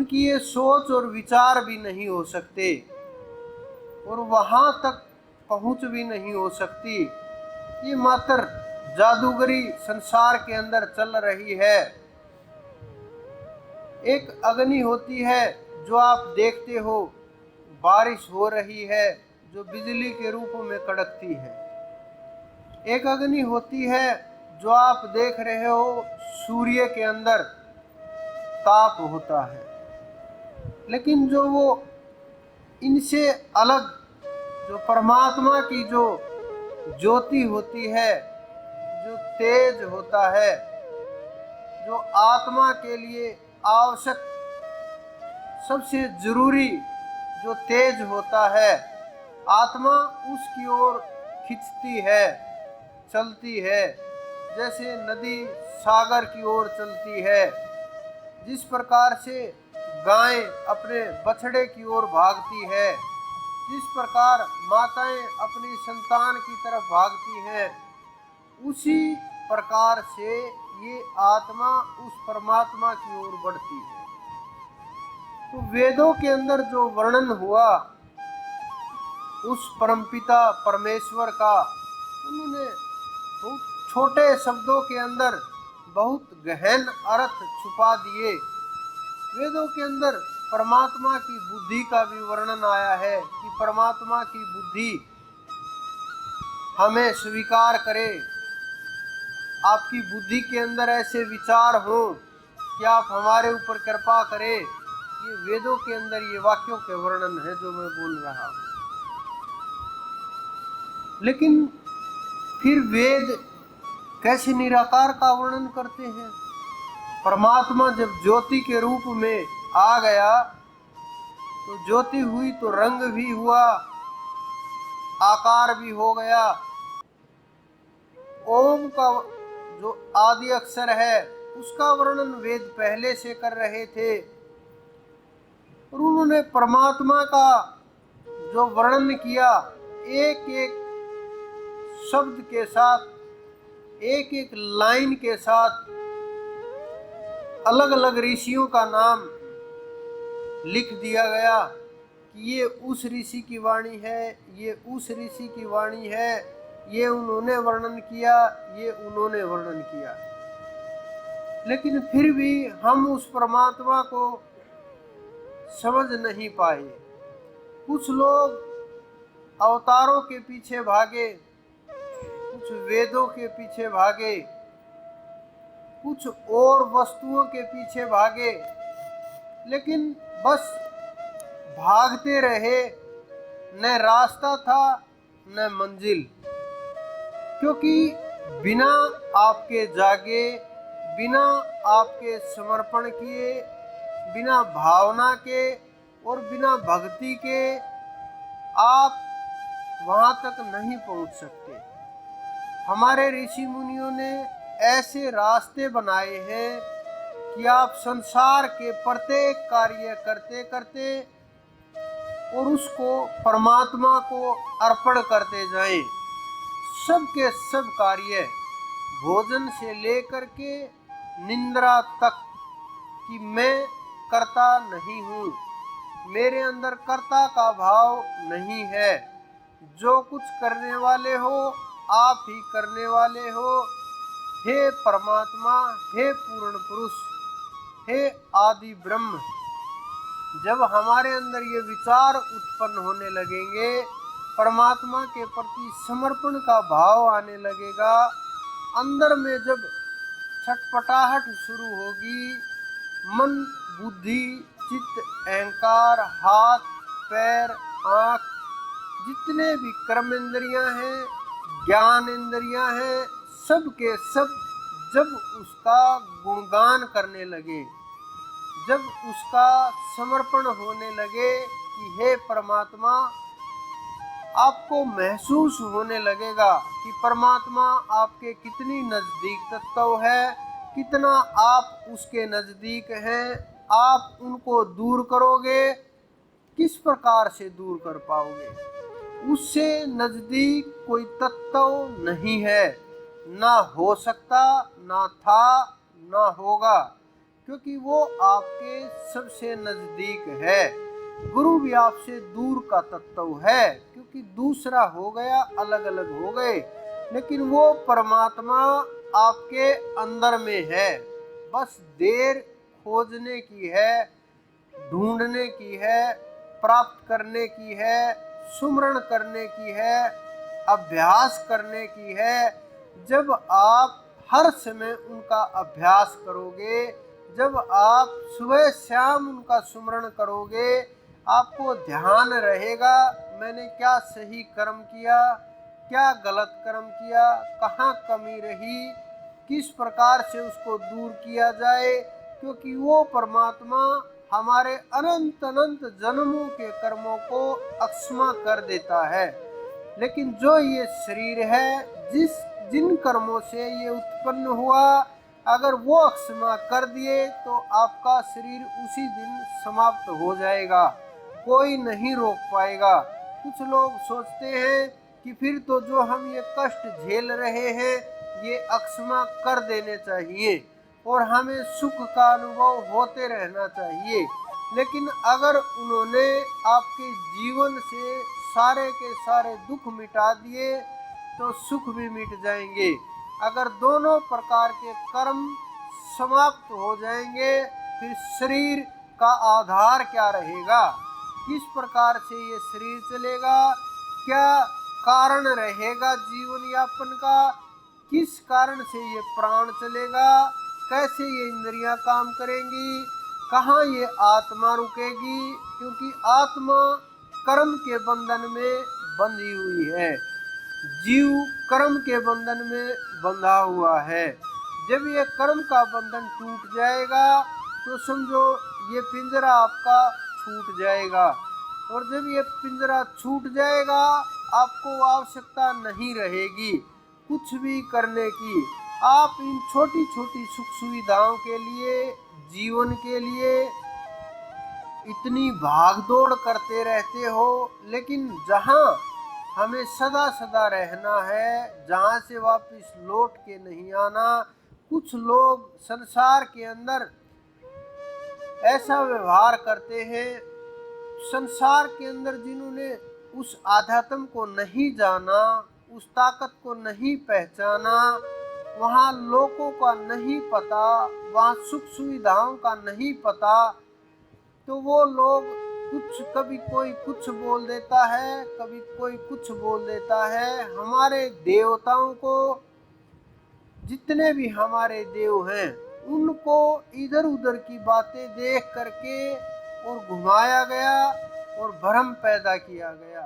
उनकी ये सोच और विचार भी नहीं हो सकते और वहाँ तक पहुँच भी नहीं हो सकती। ये मात्र जादूगरी संसार के अंदर चल रही है। एक अग्नि होती है जो आप देखते हो, बारिश हो रही है जो बिजली के रूप में कड़कती है। एक अग्नि होती है जो आप देख रहे हो, सूर्य के अंदर ताप होता है। लेकिन जो वो इनसे अलग जो परमात्मा की जो ज्योति होती है, जो तेज होता है, जो आत्मा के लिए आवश्यक सबसे जरूरी जो तेज होता है, आत्मा उसकी ओर खिंचती है, चलती है। जैसे नदी सागर की ओर चलती है, जिस प्रकार से गाय अपने बछड़े की ओर भागती है, जिस प्रकार माताएं अपनी संतान की तरफ भागती हैं, उसी प्रकार से ये आत्मा उस परमात्मा की ओर बढ़ती है। तो वेदों के अंदर जो वर्णन हुआ उस परमपिता परमेश्वर का, उन्होंने बहुत छोटे शब्दों के अंदर बहुत गहन अर्थ छुपा दिए। वेदों के अंदर परमात्मा की बुद्धि का भी वर्णन आया है कि परमात्मा की बुद्धि हमें स्वीकार करे। आपकी बुद्धि के अंदर ऐसे विचार हो कि आप हमारे ऊपर कृपा करें। ये वेदों के अंदर ये वाक्यों के वर्णन है जो मैं बोल रहा हूँ। लेकिन फिर वेद कैसे निराकार का वर्णन करते हैं। परमात्मा जब ज्योति के रूप में आ गया तो ज्योति हुई तो रंग भी हुआ, आकार भी हो गया। ओम का जो आदि अक्षर है उसका वर्णन वेद पहले से कर रहे थे और उन्होंने परमात्मा का जो वर्णन किया, एक एक शब्द के साथ, एक एक लाइन के साथ अलग अलग ऋषियों का नाम लिख दिया गया कि ये उस ऋषि की वाणी है, ये उस ऋषि की वाणी है, ये उन्होंने वर्णन किया, ये उन्होंने वर्णन किया। लेकिन फिर भी हम उस परमात्मा को समझ नहीं पाए। कुछ लोग अवतारों के पीछे भागे, कुछ वेदों के पीछे भागे, कुछ और वस्तुओं के पीछे भागे, लेकिन बस भागते रहे। न रास्ता था न मंजिल, क्योंकि बिना आपके जागे, बिना आपके समर्पण किए, बिना भावना के और बिना भक्ति के आप वहाँ तक नहीं पहुँच सकते। हमारे ऋषि मुनियों ने ऐसे रास्ते बनाए हैं कि आप संसार के प्रत्येक कार्य करते करते और उसको परमात्मा को अर्पण करते जाएं। सब के सब कार्य, भोजन से लेकर के निंद्रा तक, कि मैं करता नहीं हूँ, मेरे अंदर कर्ता का भाव नहीं है। जो कुछ करने वाले हो आप ही करने वाले हो। हे परमात्मा, हे पूर्ण पुरुष, हे आदि ब्रह्म। जब हमारे अंदर ये विचार उत्पन्न होने लगेंगे, परमात्मा के प्रति समर्पण का भाव आने लगेगा, अंदर में जब छटपटाहट शुरू होगी, मन, बुद्धि, चित्त, अहंकार, हाथ, पैर, आँख, जितने भी कर्म इंद्रियां हैं, ज्ञान इंद्रियां हैं, सब के सब जब उसका गुणगान करने लगे, जब उसका समर्पण होने लगे कि हे परमात्मा, आपको महसूस होने लगेगा कि परमात्मा आपके कितनी नज़दीक तत्व है, कितना आप उसके नज़दीक हैं। आप उनको दूर करोगे, किस प्रकार से दूर कर पाओगे? उससे नज़दीक कोई तत्व नहीं है, ना हो सकता, ना था, ना होगा। क्योंकि वो आपके सबसे नजदीक है। गुरु भी आपसे दूर का तत्व है, क्योंकि दूसरा हो गया, अलग अलग हो गए, लेकिन वो परमात्मा आपके अंदर में है। बस देर खोजने की है, ढूंढने की है, प्राप्त करने की है, सुमरण करने की है, अभ्यास करने की है। जब आप हर समय उनका अभ्यास करोगे, जब आप सुबह शाम उनका सुमरण करोगे, आपको ध्यान रहेगा मैंने क्या सही कर्म किया, क्या गलत कर्म किया, कहाँ कमी रही, किस प्रकार से उसको दूर किया जाए, क्योंकि वो परमात्मा हमारे अनंत अनंत जन्मों के कर्मों को अक्षमा कर देता है। लेकिन जो ये शरीर है, जिन कर्मों से ये उत्पन्न हुआ, अगर वो अक्षमा कर दिए तो आपका शरीर उसी दिन समाप्त हो जाएगा, कोई नहीं रोक पाएगा। कुछ लोग सोचते हैं कि फिर तो जो हम ये कष्ट झेल रहे हैं ये अक्षमा कर देने चाहिए और हमें सुख का अनुभव होते रहना चाहिए। लेकिन अगर उन्होंने आपके जीवन से सारे के सारे दुख मिटा दिए तो सुख भी मिट जाएंगे। अगर दोनों प्रकार के कर्म समाप्त हो जाएंगे फिर शरीर का आधार क्या रहेगा, किस प्रकार से ये शरीर चलेगा, क्या कारण रहेगा जीवन यापन का, किस कारण से ये प्राण चलेगा, कैसे ये इंद्रियां काम करेंगी, कहाँ ये आत्मा रुकेगी, क्योंकि आत्मा कर्म के बंधन में बंधी हुई है, जीव कर्म के बंधन में बंधा हुआ है। जब ये कर्म का बंधन टूट जाएगा तो समझो ये पिंजरा आपका छूट जाएगा, और जब ये पिंजरा छूट जाएगा आपको आवश्यकता नहीं रहेगी कुछ भी करने की। आप इन छोटी छोटी सुख सुविधाओं के लिए, जीवन के लिए इतनी भागदौड़ करते रहते हो, लेकिन जहाँ हमें सदा सदा रहना है, जहाँ से वापस लौट के नहीं आना, कुछ लोग संसार के अंदर ऐसा व्यवहार करते हैं। संसार के अंदर जिन्होंने उस आध्यात्म को नहीं जाना, उस ताकत को नहीं पहचाना, वहाँ लोगों का नहीं पता, वहाँ सुख सुविधाओं का नहीं पता, तो वो लोग कभी कोई कुछ बोल देता है, कभी कोई कुछ बोल देता है। हमारे देवताओं को, जितने भी हमारे देव हैं, उनको इधर उधर की बातें देख करके और घुमाया गया और भ्रम पैदा किया गया।